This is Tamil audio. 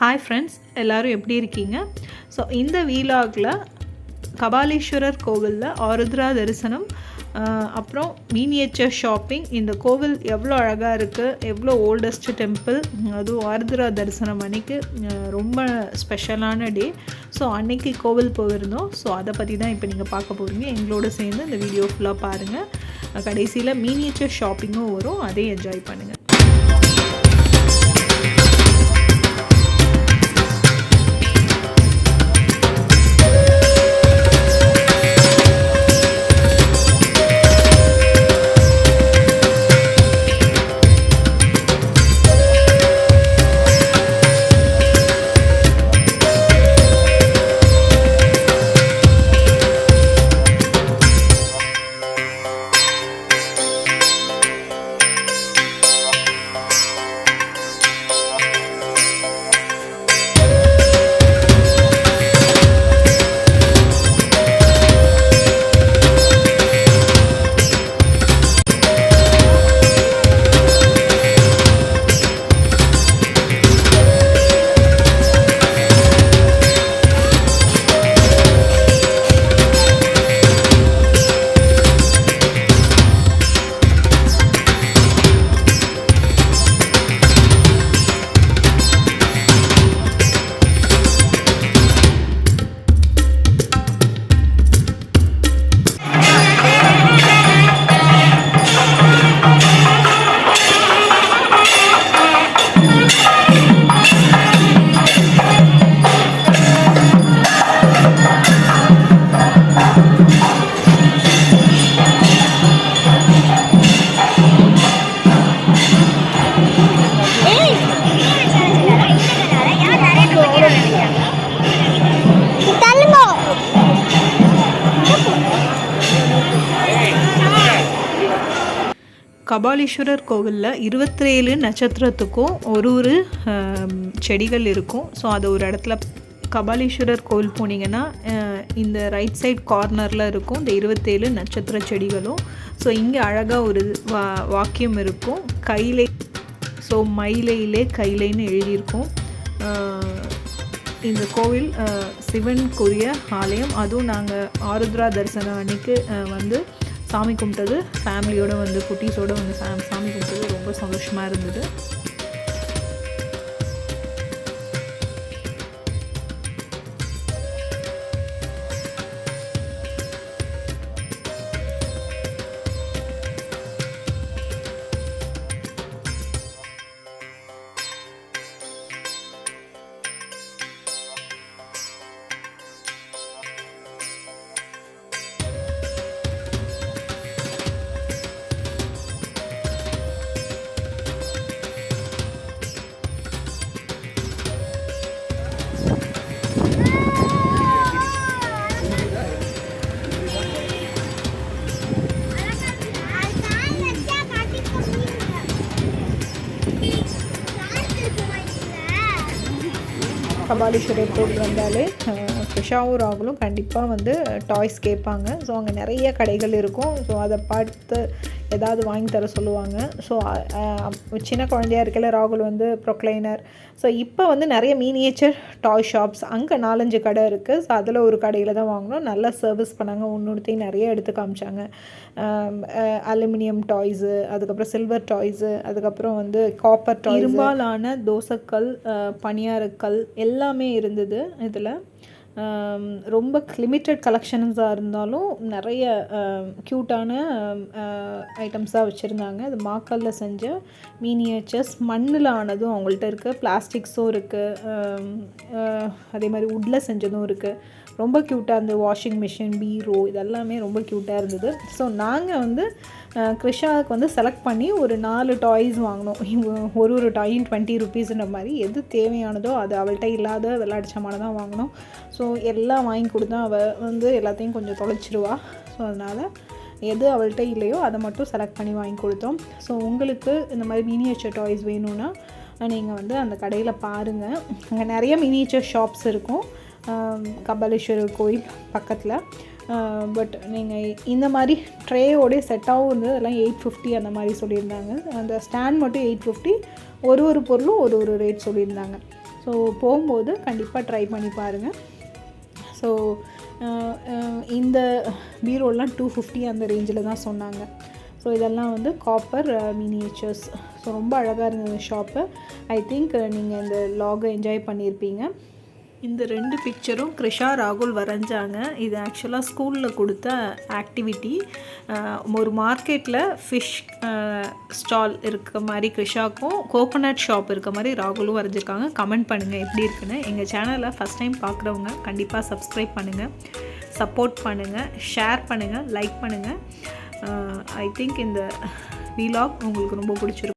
ஹாய் ஃப்ரெண்ட்ஸ், எல்லோரும் எப்படி இருக்கீங்க? ஸோ இந்த வீலாகில் கபாலீஸ்வரர் கோவிலில் ஆருத்ரா தரிசனம், அப்புறம் மீனியேச்சர் ஷாப்பிங். இந்த கோவில் எவ்வளோ அழகாக இருக்குது, எவ்வளோ ஓல்டஸ்ட் டெம்பிள், அதுவும் ஆருத்ரா தரிசனம் அன்றைக்கி ரொம்ப ஸ்பெஷலான டே. ஸோ அன்றைக்கி கோவில் போயிருந்தோம். ஸோ அதை பற்றி தான் இப்போ நீங்கள் பார்க்க போகிறீங்க. எங்களோட சேர்ந்து இந்த வீடியோ ஃபுல்லாக பாருங்கள். கடைசியில் மீனியேச்சர் ஷாப்பிங்கும் வரும், அதையும் என்ஜாய் பண்ணுங்கள். கபாலீஸ்வரர் கோவிலில் 27 நட்சத்திரத்துக்கும் ஒரு செடிகள் இருக்கும். ஸோ அது ஒரு இடத்துல கபாலீஸ்வரர் கோவில் போனீங்கன்னா இந்த ரைட் சைட் கார்னரில் இருக்கும் இந்த 27 நட்சத்திர செடிகளும். ஸோ இங்கே அழகாக ஒரு வாக்கியம் இருக்கும், கைலை. ஸோ மயிலையிலே கைலைன்னு எழுதியிருக்கும். இந்த கோவில் சிவனுக்குரிய ஆலயம். அதுவும் நாங்கள் ஆருத்ரா தரிசனம் அன்றைக்கி வந்து சாமி கும்பிட்டது, ஃபேமிலியோடு வந்து குட்டீஸோடு வந்து சாமி கும்பிட்டது ரொம்ப சந்தோஷமாக இருந்தது. கபாலீஸ்வரர் கோவில் வந்தாலே ஃப்ரெஷ்ஷாகவும் ராகுலும் கண்டிப்பாக வந்து டாய்ஸ் கேட்பாங்க. ஸோ அங்கே நிறைய கடைகள் இருக்கும். ஸோ அதை பார்த்து ஏதாவது வாங்கி தர சொல்லுவாங்க. ஸோ சின்ன குழந்தையாக இருக்கல ராகுல் வந்து ப்ரொக்ளைனர். ஸோ இப்போ வந்து நிறைய மீனியேச்சர் டாய் ஷாப்ஸ் அங்கே 4-5 கடை இருக்குது. ஸோ அதில் ஒரு கடையில் தான் வாங்கினோம். நல்லா சர்வீஸ் பண்ணாங்க. ஒன்றுத்தையும் நிறைய எடுத்து காமிச்சாங்க. அலுமினியம் டாய்ஸு, அதுக்கப்புறம் சில்வர் டாய்ஸு, அதுக்கப்புறம் வந்து காப்பர் டாய், இரும்பாலான தோசைக்கல், பனியாரக்கல் எல்லாமே இருந்தது இதில். ரொம்ப லிமிட்டட் கலெக்ஷன்ஸாக இருந்தாலும் நிறைய க்யூட்டான ஐட்டம்ஸாக வச்சுருந்தாங்க. அது மாக்கல்லில் செஞ்ச மீனியேச்சர்ஸ், மண்ணில் ஆனதும் அவங்கள்ட்ட இருக்குது, பிளாஸ்டிக்ஸும் இருக்குது, அதே மாதிரி வுட்டில் செஞ்சதும் இருக்குது. ரொம்ப க்யூட்டாக இருந்தது. வாஷிங் மிஷின், பீரோ, இதெல்லாமே ரொம்ப க்யூட்டாக இருந்தது. ஸோ நாங்கள் வந்து கிருஷாவுக்கு வந்து செலக்ட் பண்ணி ஒரு 4 டாய்ஸ் வாங்கினோம். ஒரு டாயும் 20 ருபீஸ்ன்ற மாதிரி எது தேவையானதோ அது அவள்கிட்ட இல்லாத விளையாட்டு சாமான தான் வாங்கினோம். ஸோ எல்லாம் வாங்கி கொடுத்தா அவள் வந்து எல்லாத்தையும் கொஞ்சம் தொலைச்சிருவா. ஸோ அதனால் எது அவள்கிட்ட இல்லையோ அதை மட்டும் செலக்ட் பண்ணி வாங்கி கொடுத்தோம். ஸோ உங்களுக்கு இந்த மாதிரி மினியேச்சர் டாய்ஸ் வேணும்னா நீங்கள் வந்து அந்த கடையில் பாருங்கள். அங்கே நிறைய மினியேச்சர் ஷாப்ஸ் இருக்கும் கபாலீஸ்வரர் கோயில் பக்கத்தில். பட் நீங்கள் இந்த மாதிரி ட்ரேயோடய செட்டாகவும் இருந்தது. அதெல்லாம் 850 அந்த மாதிரி சொல்லியிருந்தாங்க. அந்த ஸ்டாண்ட் மட்டும் 850. ஒரு பொருளும் ஒரு ரேட் சொல்லியிருந்தாங்க. ஸோ ஸோ போகும்போது கண்டிப்பாக ட்ரை பண்ணி பாருங்கள். ஸோ இந்த பீரோலாம் 250 அந்த ரேஞ்சில் தான் சொன்னாங்க. ஸோ இதெல்லாம் வந்து காப்பர் மினியேச்சர்ஸ். ஸோ ரொம்ப அழகாக இருந்தது ஷாப்பு. ஐ திங்க் நீங்கள் இந்த லாகை என்ஜாய் பண்ணியிருப்பீங்க. இந்த 2 பிக்சரும் கிருஷா ராகுல் வரைஞ்சாங்க. இது ஆக்சுவலாக ஸ்கூலில் கொடுத்த ஆக்டிவிட்டி. ஒரு மார்க்கெட்டில் ஃபிஷ் ஸ்டால் இருக்க மாதிரி கிருஷாக்கும் கோகோனட் ஷாப் இருக்க மாதிரி ராகுலும் வரைஞ்சிருக்காங்க. கமெண்ட் பண்ணுங்கள் எப்படி இருக்குன்னு. எங்கள் சேனலை ஃபஸ்ட் டைம் பார்க்குறவங்க கண்டிப்பாக சப்ஸ்கிரைப் பண்ணுங்கள், சப்போர்ட் பண்ணுங்கள், ஷேர் பண்ணுங்கள், லைக் பண்ணுங்கள். ஐ திங்க் இந்த வீலாக் உங்களுக்கு ரொம்ப பிடிச்சிருக்கும்.